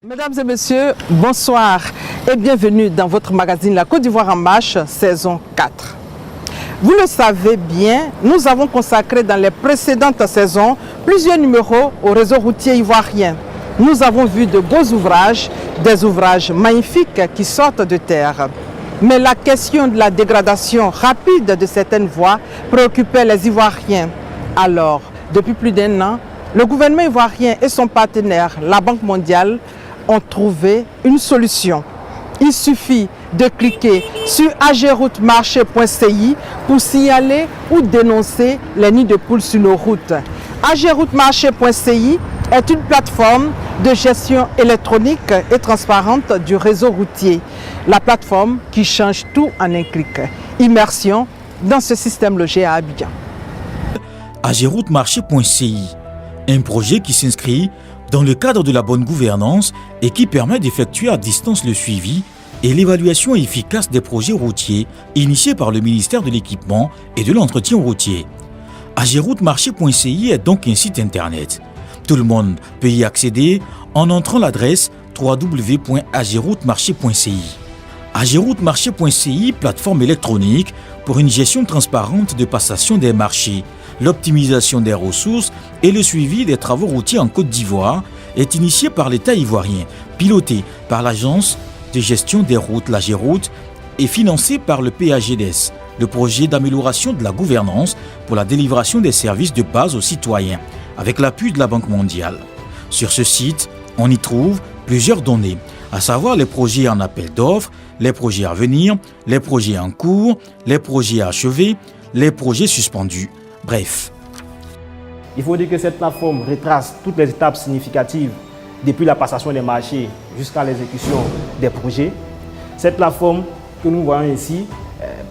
Mesdames et messieurs, bonsoir et bienvenue dans votre magazine La Côte d'Ivoire en marche, saison 4. Vous le savez bien, nous avons consacré dans les précédentes saisons plusieurs numéros au réseau routier ivoirien. Nous avons vu de beaux ouvrages, des ouvrages magnifiques qui sortent de terre. Mais la question de la dégradation rapide de certaines voies préoccupait les Ivoiriens. Alors, depuis plus d'1 an, le gouvernement ivoirien et son partenaire, la Banque mondiale, ont trouvé une solution. Il suffit de cliquer sur ageroutmarché.ci pour signaler ou dénoncer les nids de poules sur nos routes. ageroutmarché.ci est une plateforme de gestion électronique et transparente du réseau routier. La plateforme qui change tout en un clic. Immersion dans ce système logé à Abidjan. ageroutmarché.ci, un projet qui s'inscrit dans le cadre de la bonne gouvernance et qui permet d'effectuer à distance le suivi et l'évaluation efficace des projets routiers initiés par le ministère de l'Équipement et de l'Entretien routier. ageroutmarché.ci est donc un site internet. Tout le monde peut y accéder en entrant l'adresse www.ageroutmarché.ci. ageroutmarché.ci, plateforme électronique pour une gestion transparente de passation des marchés, l'optimisation des ressources et le suivi des travaux routiers en Côte d'Ivoire, est initié par l'État ivoirien, piloté par l'Agence de gestion des routes, l'Ageroute, et financé par le PAGDS, le projet d'amélioration de la gouvernance pour la délivration des services de base aux citoyens, avec l'appui de la Banque mondiale. Sur ce site, on y trouve plusieurs données, à savoir les projets en appel d'offres, les projets à venir, les projets en cours, les projets achevés, les projets suspendus. Bref. Il faut dire que cette plateforme retrace toutes les étapes significatives depuis la passation des marchés jusqu'à l'exécution des projets. Cette plateforme que nous voyons ici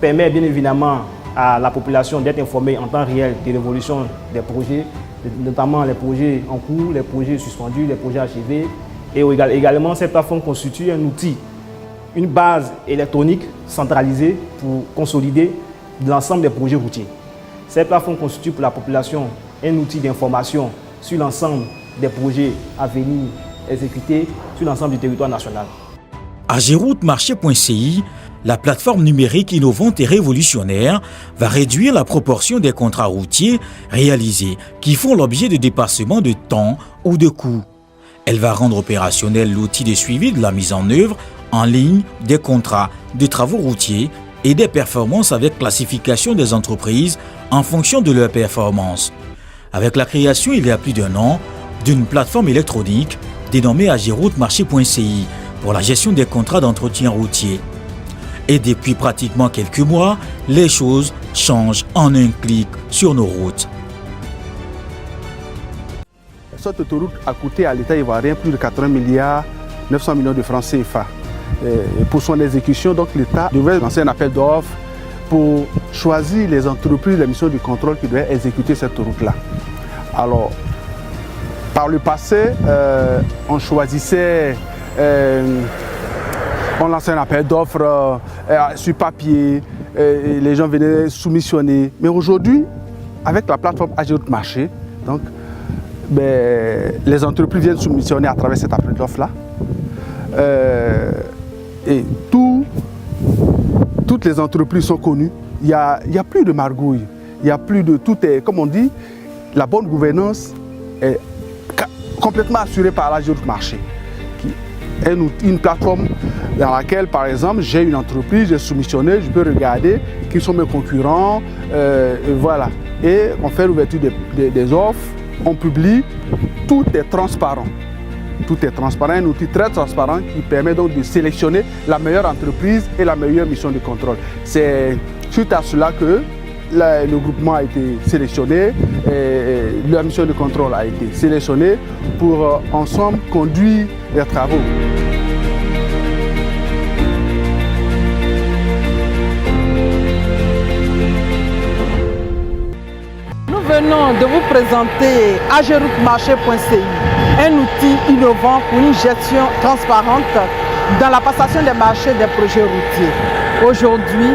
permet bien évidemment à la population d'être informée en temps réel de l'évolution des projets, notamment les projets en cours, les projets suspendus, les projets achevés. Et également, cette plateforme constitue un outil, une base électronique centralisée pour consolider l'ensemble des projets routiers. Cette plateforme constitue pour la population un outil d'information sur l'ensemble des projets à venir exécutés sur l'ensemble du territoire national. ageroutmarché.ci, la plateforme numérique innovante et révolutionnaire, va réduire la proportion des contrats routiers réalisés qui font l'objet de dépassements de temps ou de coûts. Elle va rendre opérationnel l'outil de suivi de la mise en œuvre en ligne des contrats de travaux routiers et des performances avec classification des entreprises en fonction de leurs performances. Avec la création il y a plus d'1 an d'une plateforme électronique dénommée ageroutmarché.ci pour la gestion des contrats d'entretien routier. Et depuis pratiquement quelques mois, les choses changent en un clic sur nos routes. Cette autoroute a coûté à l'État ivoirien plus de 80 milliards 900 millions de francs CFA. Et pour son exécution, donc l'État devait lancer un appel d'offres pour choisir les entreprises, les missions de contrôle qui devaient exécuter cette route-là. Alors, par le passé, on choisissait, on lançait un appel d'offres sur papier, les gens venaient soumissionner. Mais aujourd'hui, avec la plateforme Ageroutmarché, donc, les entreprises viennent soumissionner à travers cet appel d'offres-là. Et toutes les entreprises sont connues. Il n'y a plus de margouille. Il y a plus de tout est, comme on dit, la bonne gouvernance est complètement assurée par l'Ageroutmarché, qui est une plateforme dans laquelle, par exemple, j'ai une entreprise, j'ai soumissionné, je peux regarder qui sont mes concurrents, et voilà. Et on fait l'ouverture des offres, on publie, tout est transparent. Tout est transparent, un outil très transparent qui permet donc de sélectionner la meilleure entreprise et la meilleure mission de contrôle. C'est suite à cela que le groupement a été sélectionné et la mission de contrôle a été sélectionnée pour ensemble conduire les travaux. Nous venons de vous présenter ageroutmarché.ci, un outil innovant pour une gestion transparente dans la passation des marchés des projets routiers. Aujourd'hui,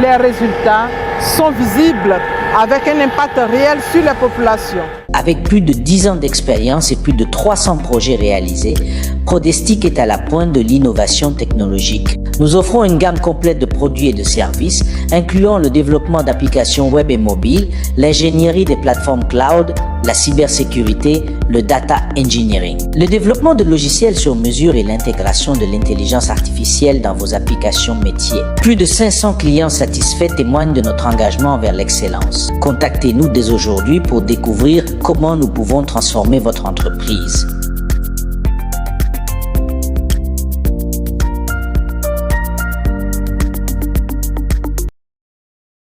les résultats sont visibles avec un impact réel sur les populations. Avec plus de 10 ans d'expérience et plus de 300 projets réalisés, Prodestic est à la pointe de l'innovation technologique. Nous offrons une gamme complète de produits et de services, incluant le développement d'applications web et mobiles, l'ingénierie des plateformes cloud, la cybersécurité, le data engineering. Le développement de logiciels sur mesure et l'intégration de l'intelligence artificielle dans vos applications métiers. Plus de 500 clients satisfaits témoignent de notre engagement vers l'excellence. Contactez-nous dès aujourd'hui pour découvrir comment nous pouvons transformer votre entreprise.